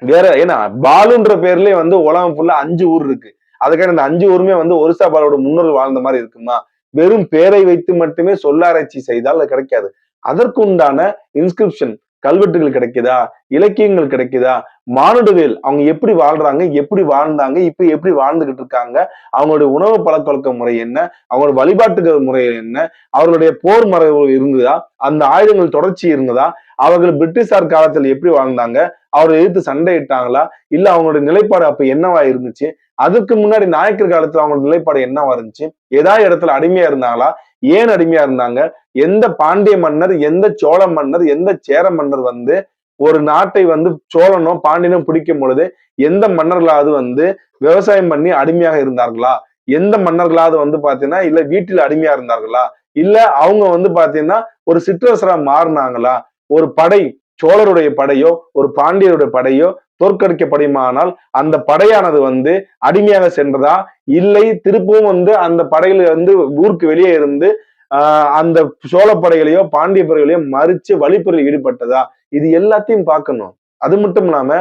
வேற ஏன்னா பாலுன்ற பேர்லயே வந்து உலகம் ஃபுல்லா 5 ஊர் இருக்கு. அதுக்கான இந்த 5 ஊருமே வந்து ஒரிசா பாலோட முன்னோர்கள் வாழ்ந்த மாதிரி இருக்குமா? வெறும் பேரை வைத்து மட்டுமே சொல்லாராய்ச்சி செய்தால் அது கிடைக்காது. அதற்கு உண்டான இன்ஸ்கிரிப்ஷன் கல்வெட்டுகள் கிடைக்குதா, இலக்கியங்கள் கிடைக்குதா, மானுடவியல் அவங்க எப்படி வாழ்றாங்க, எப்படி வாழ்ந்தாங்க, இப்ப எப்படி வாழ்ந்துகிட்டு இருக்காங்க, அவங்களுடைய உணவு பழக்க வழக்க முறை என்ன, அவங்களோட வழிபாட்டுக்கு முறை என்ன, அவர்களுடைய போர் மரபு இருந்ததா, அந்த ஆயுதங்கள் தொடர்ச்சி இருந்ததா, அவர்கள் பிரிட்டிஷார் காலத்தில் எப்படி வாழ்ந்தாங்க, அவரை எதிர்த்து சண்டையிட்டாங்களா, இல்ல அவங்களுடைய நிலைப்பாடு அப்ப என்னவா இருந்துச்சு, அதுக்கு முன்னாடி நாயக்கர் காலத்துல அவங்களோட நிலைப்பாடு என்னவா இருந்துச்சு, ஏதாவது இடத்துல அடிமையா இருந்தாங்களா, ஏன் அடிமையா இருந்தாங்க, எந்த பாண்டிய மன்னர், எந்த சோழ மன்னர், எந்த சேர மன்னர் வந்து ஒரு நாட்டை வந்து சோழனோ பாண்டியனோ பிடிக்கும் பொழுது எந்த மன்னர்களாவது வந்து விவசாயம் பண்ணி அடிமையாக இருந்தார்களா, எந்த மன்னர்களாவது வந்து பாத்தீங்கன்னா இல்ல வீட்டில் அடிமையா இருந்தார்களா, இல்ல அவங்க வந்து பாத்தீங்கன்னா ஒரு சிற்றரசரா மாறினாங்களா, ஒரு படை சோழருடைய படையோ ஒரு பாண்டியருடைய படையோ தோற்கடிக்கப்படுமானால் அந்த படையானது வந்து அடிமையாக சென்றதா, இல்லை திருப்பவும் வந்து அந்த படையில வந்து ஊருக்கு வெளியே இருந்து அந்த சோழ படைகளையோ பாண்டிய படைகளையோ மறிச்சு வழிப்பறியில் ஈடுபட்டதா, இது எல்லாத்தையும் பார்க்கணும். அது மட்டும் இல்லாம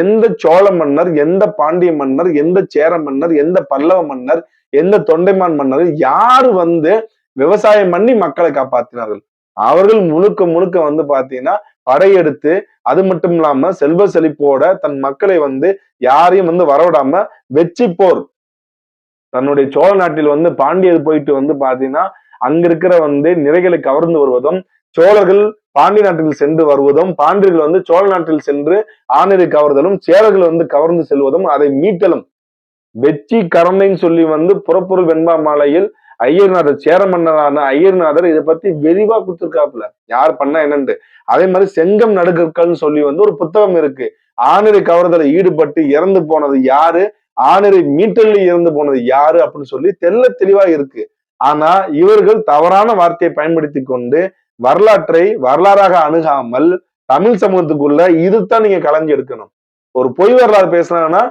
எந்த சோழ மன்னர், எந்த பாண்டிய மன்னர், எந்த சேர மன்னர், எந்த பல்லவ மன்னர், எந்த தொண்டைமான் மன்னர் யாரு வந்து விவசாயம் பண்ணி மக்களை காப்பாற்றினார்கள், அவர்கள் முழுக்க முழுக்க வந்து பாத்தீங்கன்னா படையெடுத்து அது மட்டும் இல்லாம செல்வ செழிப்போட தன் மக்களை வந்து யாரையும் வந்து வரவிடாம வெற்றி போர் தன்னுடைய சோழ நாட்டில் வந்து பாண்டியர் போயிட்டு வந்து பாத்தீங்கன்னா அங்க இருக்கிற வந்து நிறைகளை கவர்ந்து வருவதும், சோழர்கள் பாண்டிய நாட்டில் சென்று வருவதும், பாண்டியர்கள் வந்து சோழ நாட்டில் சென்று ஆணிரை கவர்தலும், சேரர்கள் வந்து கவர்ந்து செல்வதும், அதை மீட்டலும் வெற்றி கரந்தைன்னு சொல்லி வந்து புறப்பொருள் வெண்பா மாலையில் ஐயர்நாதர் சேர மன்னரான ஐயர்நாதர் இதை பத்தி விரிவா கொடுத்திருக்காப்புல யார் பண்ணா என்னன்னு. அதே மாதிரி செங்கம் நடுகற்கள்னு சொல்லி வந்து ஒரு புத்தகம் இருக்கு. ஆணிரை கவர்தலை ஈடுபட்டு இறந்து போனது யாரு, ஆணிரை மீட்டலில் இறந்து போனது யாரு அப்படின்னு சொல்லி தெள்ள தெளிவா இருக்கு. ஆனா இவர்கள் தவறான வார்த்தையை பயன்படுத்தி கொண்டு வரலாற்றை வரலாறாக அணுகாமல் தமிழ் சமூகத்துக்குள்ள இதுதான் நீங்க கலைஞ்சு எடுக்கணும். ஒரு பொய் வரலாறு பேசுறாங்கன்னா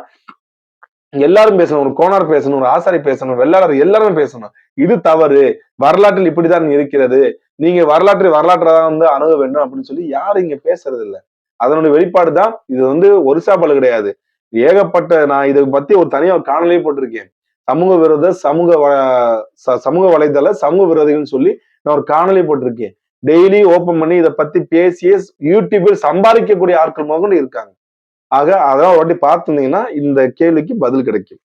எல்லாரும் பேசணும், ஒரு கோனார் பேசணும், ஒரு ஆசாரி பேசணும், வெள்ளாளர் எல்லாரும் பேசணும். இது தவறு, வரலாற்றில் இப்படித்தான் இருக்கிறது, நீங்க வரலாற்றை வந்து அணுக வேண்டும் அப்படின்னு சொல்லி யாரும் இங்க பேசுறது இல்லை. அதனுடைய வெளிப்பாடு தான் இது வந்து ஒரிசா பாலு கிடையாது. ஏகப்பட்ட நான் இதை பத்தி ஒரு தனியா காணொலியே போட்டிருக்கேன். சமூக விரோத சமூக வலைதள சமூக விரோதிகள்னு சொல்லி நான் ஒரு காணொலி போட்டிருக்கேன். டெய்லி ஓபன் பண்ணி இதை பத்தி பேசிய யூடியூபில் சம்பாதிக்கக்கூடிய ஆட்கள் முதல்ல இருக்காங்க. ஆக அதான் ஒரு வாட்டி பார்த்திருந்தீங்கன்னா இந்த கேள்விக்கு பதில் கிடைக்கும்.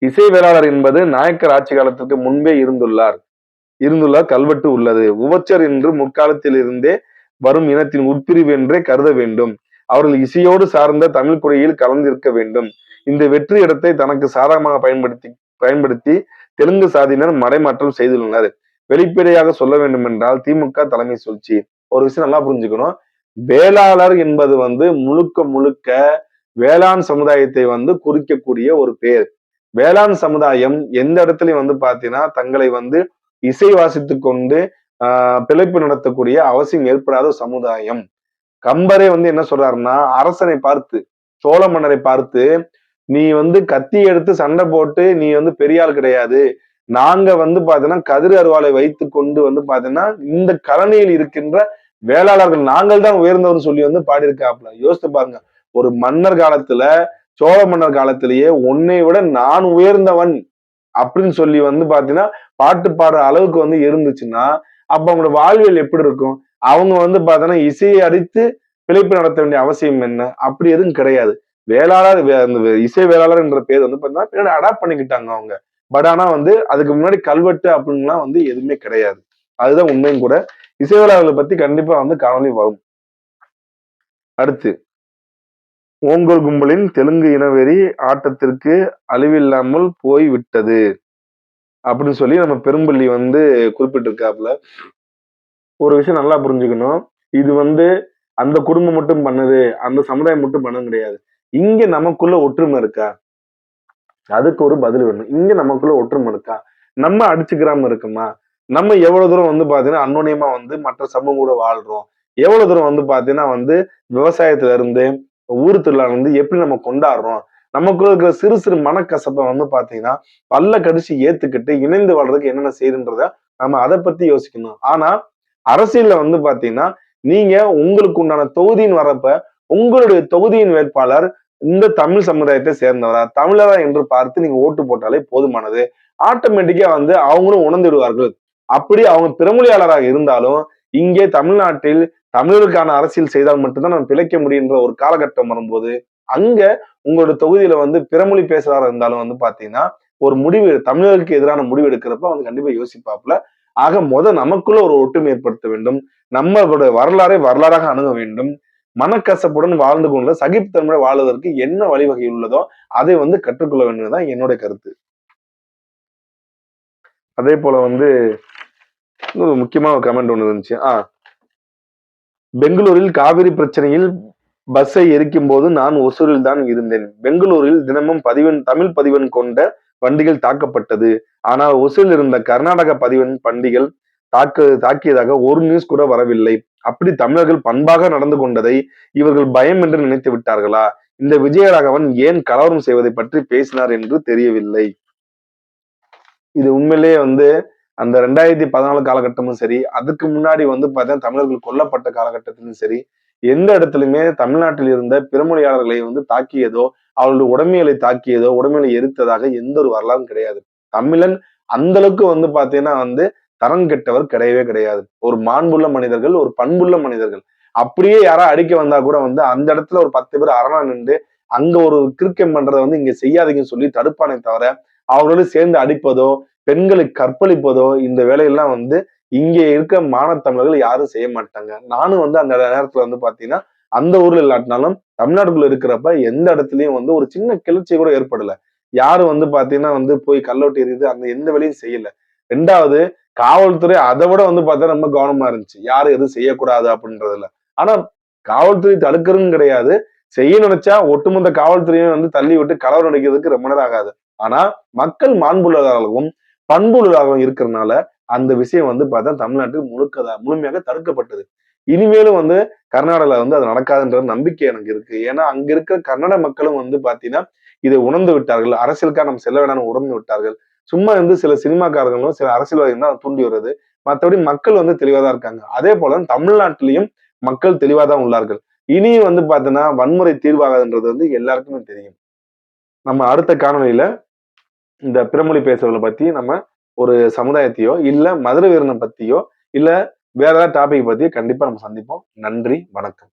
இசை வேளாளர் என்பது நாயக்கர் ஆட்சி காலத்திற்கு முன்பே இருந்துள்ளார் கல்வெட்டு உள்ளது. உவச்சர் என்று முற்காலத்தில் இருந்தே வரும் இனத்தின் உட்பிரிவு என்றே கருத வேண்டும். அவர்கள் இசையோடு சார்ந்த தமிழ் குறையில் கலந்திருக்க வேண்டும். இந்த வெற்றி இடத்தை தனக்கு சாதகமாக பயன்படுத்தி தெலுங்கு சாதியினர் மடைமாற்றம் செய்துள்ளனர். வெளிப்படையாக சொல்ல வேண்டும் என்றால் திமுக தலைமை சூழ்ச்சி. ஒரு விஷயம் நல்லா புரிஞ்சுக்கணும். வேளாளர் என்பது வந்து முழுக்க முழுக்க வேளாண் சமுதாயத்தை வந்து குறிக்கக்கூடிய ஒரு பேர். வேளாண் சமுதாயம் எந்த இடத்துலயும் வந்து பாத்தீங்கன்னா தங்களை வந்து இசை வாசித்து கொண்டு பிழைப்பு நடத்தக்கூடிய அவசியம் ஏற்படாத சமுதாயம். கம்பரே வந்து என்ன சொல்றாருன்னா அரசனை பார்த்து சோழ மன்னரை பார்த்து நீ வந்து கத்தி எடுத்து சண்டை போட்டு நீ வந்து பெரிய ஆள் கிடையாது, நாங்க வந்து பாத்தீங்கன்னா கதிர் அருவாளை வைத்து கொண்டு வந்து பாத்தீங்கன்னா இந்த கலனியில் இருக்கின்ற வேளாளர்கள் நாங்கள் தான் உயர்ந்தவர்னு சொல்லி வந்து பாடியிருக்காப்ல. யோசித்து பாருங்க, ஒரு மன்னர் காலத்துல சோழ மன்னர் காலத்திலேயே உன்னை விட நான் உயர்ந்தவன் அப்படின்னு சொல்லி வந்து பாத்தீங்கன்னா பாட்டு பாடுற அளவுக்கு வந்து இருந்துச்சுன்னா அப்ப அவங்களோட வாழ்வியல் எப்படி இருக்கும்? அவங்க வந்து பாத்தீங்கன்னா இசையை அடித்து பிழைப்பு நடத்த வேண்டிய அவசியம் என்ன? அப்படி எதுவும் கிடையாது. வேளாளர் அந்த இசை வேளாளர் என்ற பேர் வந்து பார்த்தீங்கன்னா, பின்னாடி அடாப்ட் பண்ணிக்கிட்டாங்க அவங்க. பட் ஆனா வந்து அதுக்கு முன்னாடி கல்வெட்டு அப்படின்லாம் வந்து எதுவுமே கிடையாது. அதுதான் உண்மையும் கூட. இசை வேளாளர்களை பத்தி கண்டிப்பா வந்து காணொளி வரும். அடுத்து, ஓங்கோல் கும்பலின் தெலுங்கு இனவெறி ஆட்டத்திற்கு அழிவில்லாமல் போய் விட்டது. அப்படின்னு சொல்லி நம்ம பெரும்பள்ளி வந்து குறிப்பிட்டிருக்காப்புல. ஒரு விஷயம் நல்லா புரிஞ்சுக்கணும். இது வந்து அந்த குடும்பம் மட்டும் பண்ணுது, அந்த சமுதாயம் மட்டும் பண்ணது கிடையாது. இங்க நமக்குள்ள ஒற்றுமை இருக்கா? அதுக்கு ஒரு பதில் வேணும். இங்க நமக்குள்ள ஒற்றுமை இருக்கா? நம்ம அடிச்சுக்கிறாம இருக்கோமா? நம்ம எவ்வளவு தூரம் வந்து பாத்தீங்கன்னா, அன்னோனியமா வந்து மற்ற சமூகம் கூட வாழ்றோம். எவ்வளவு தூரம் வந்து பாத்தீங்கன்னா வந்து விவசாயத்துல இருந்து, ஊர் திருவிழா வந்து எப்படி நம்ம கொண்டாடுறோம்? நமக்குள்ள இருக்கிற சிறு சிறு மனக்கசப்ப வந்து பாத்தீங்கன்னா, பல்ல கடிச்சு ஏத்துக்கிட்டு இணைந்து வாழ்றதுக்கு என்னென்ன செய்யுதுன்றத நம்ம அத பத்தி யோசிக்கணும். ஆனா, அரசியல்ல வந்து பாத்தீங்கன்னா, நீங்க உங்களுக்கு உண்டான தொகுதின்னு வரப்ப, உங்களுடைய தொகுதியின் வேட்பாளர் இந்த தமிழ் சமுதாயத்தை சேர்ந்தவரா, தமிழரா என்று பார்த்து நீங்க ஓட்டு போட்டாலே போதுமானது. ஆட்டோமேட்டிக்கா வந்து அவங்களும் உணர்ந்துடுவார்கள். அப்படி அவங்க பிறமொழியாளராக இருந்தாலும், இங்கே தமிழ்நாட்டில் தமிழருக்கான அரசியல் செய்தால் மட்டும்தான் நம்ம பிழைக்க முடியுன்ற ஒரு காலகட்டம் வரும்போது, அங்க உங்களோட தொகுதியில வந்து பிறமொழி பேசுறவரா இருந்தாலும் வந்து பாத்தீங்கன்னா, ஒரு முடிவு தமிழருக்கு எதிரான முடிவு எடுக்கிறப்ப வந்து கண்டிப்பா யோசிப்பாப்ல. ஆக நமக்குள்ள ஒரு ஒற்றுமை ஏற்படுத்த வேண்டும். நம்மளோட வரலாறை வரலாறாக அணுக வேண்டும். மனக்கசப்புடன் வாழ்ந்து கொண்டு சகிப்புத்தன்மையோட வாழ்வதற்கு என்ன வழிவகை உள்ளதோ அதை வந்து கற்றுக்கொள்ள வேண்டியதுதான் என்னுடைய கருத்து. அதே போல வந்து இன்னொரு முக்கியமான ஒரு கமெண்ட் ஒண்ணு இருந்துச்சு. பெங்களூரில் காவிரி பிரச்சனையில் பஸ்ஸை எரிக்கும் போது நான் ஒசூரில் தான் இருந்தேன். பெங்களூரில் தினமும் தமிழ் பதிவெண் கொண்ட வண்டிகள் தாக்கப்பட்டது. ஆனால் ஒசூரில் இருந்த கர்நாடக பதிவெண் வண்டிகள் தாக்கியதாக ஒரு நியூஸ் கூட வரவில்லை. அப்படி தமிழர்கள் பண்பாக நடந்து கொண்டதை இவர்கள் பயம் என்று நினைத்து விட்டார்களா? இந்த விஜயராகவன் ஏன் கலவரம் செய்வதை பற்றி பேசினார் என்று தெரியவில்லை. இது உண்மையிலேயே வந்து அந்த 2014 காலகட்டமும் சரி, அதுக்கு முன்னாடி வந்து பார்த்தீங்கன்னா தமிழர்கள் கொல்லப்பட்ட காலகட்டத்திலும் சரி, எந்த இடத்துலயுமே தமிழ்நாட்டில் இருந்த பிறமொழியாளர்களை வந்து தாக்கியதோ, அவர்களுடைய உடைமைகளை தாக்கியதோ, உடைமைகளை எரித்ததாக எந்த ஒரு வரலாறும் கிடையாது. தமிழன் அந்த அளவுக்கு வந்து பார்த்தீங்கன்னா வந்து தரம் கெட்டவர் கிடையவே கிடையாது. ஒரு மாண்புள்ள மனிதர்கள், ஒரு பண்புள்ள மனிதர்கள். அப்படியே யாரா அடிக்க வந்தா கூட வந்து அந்த இடத்துல ஒரு 10 பேர் அரணா நின்று அங்க ஒரு கிறுக்கம் பண்றத வந்து இங்க செய்யாதீங்கன்னு சொல்லி தடுப்பானே தவிர, அவர்களோடு சேர்ந்து அடிப்பதோ, பெண்களை கற்பழிப்பதோ இந்த வேலையெல்லாம் வந்து இங்க இருக்க மானத்தமிழர்கள் யாரும் செய்ய மாட்டாங்க. நானும் வந்து அந்த நேரத்துல வந்து பாத்தீங்கன்னா, அந்த ஊர்ல இல்லாட்டினாலும் தமிழ்நாட்டுக்குள்ள இருக்கிறப்ப எந்த இடத்துலயும் வந்து ஒரு சின்ன கிளர்ச்சி கூட ஏற்படல. யாரும் வந்து பாத்தீங்கன்னா வந்து போய் கல்லோட்டி எறியுது அந்த எந்த வேலையும் செய்யல. 2வது காவல்துறை அதை விட வந்து பார்த்தா ரொம்ப கவனமா இருந்துச்சு. யாரும் எதுவும் செய்யக்கூடாது அப்படின்றதுல. ஆனா காவல்துறை தடுக்கிறதும் கிடையாது. செய்ய நினைச்சா ஒட்டுமொத்த காவல்துறையும் வந்து தள்ளி விட்டு கலவரம் அடிக்கிறதுக்கு ரொம்ப நேரம் ஆகாது. ஆனா மக்கள் மாண்புள்ளவர்களாகவும் பண்புள்ளவர்களாகவும் இருக்கிறதுனால அந்த விஷயம் வந்து பார்த்தா தமிழ்நாட்டில் முழுமையாக தடுக்கப்பட்டது. இனிமேலும் வந்து கர்நாடகால வந்து அது நடக்காதுன்ற நம்பிக்கை எனக்கு இருக்கு. ஏன்னா அங்க இருக்கிற கன்னட மக்களும் வந்து பாத்தீங்கன்னா இதை உணர்ந்து விட்டார்கள். அரசியலுக்காக நம்ம செல்ல வேணாம்னு உணர்ந்து விட்டார்கள். சும்மா வந்து சில சினிமாக்காரர்களும் சில அரசியல்வாதிகள் தான் தூண்டி வருது. மற்றபடி மக்கள் வந்து தெளிவா தான் இருக்காங்க. அதே போல தமிழ்நாட்டிலையும் மக்கள் தெளிவா தான் உள்ளார்கள். இனியும் வந்து பாத்தீங்கன்னா வன்முறை தீர்வாகாதுன்றது வந்து எல்லாருக்குமே தெரியும். நம்ம அடுத்த காணொளியில இந்த பிறமொழி பேசுறவங்களை பத்தி நம்ம ஒரு சமுதாயத்தையோ, இல்ல மதுரை வீரனை பத்தியோ, இல்ல வேற ஏதாவது டாபிக் பத்தியோ கண்டிப்பா நம்ம சந்திப்போம். நன்றி, வணக்கம்.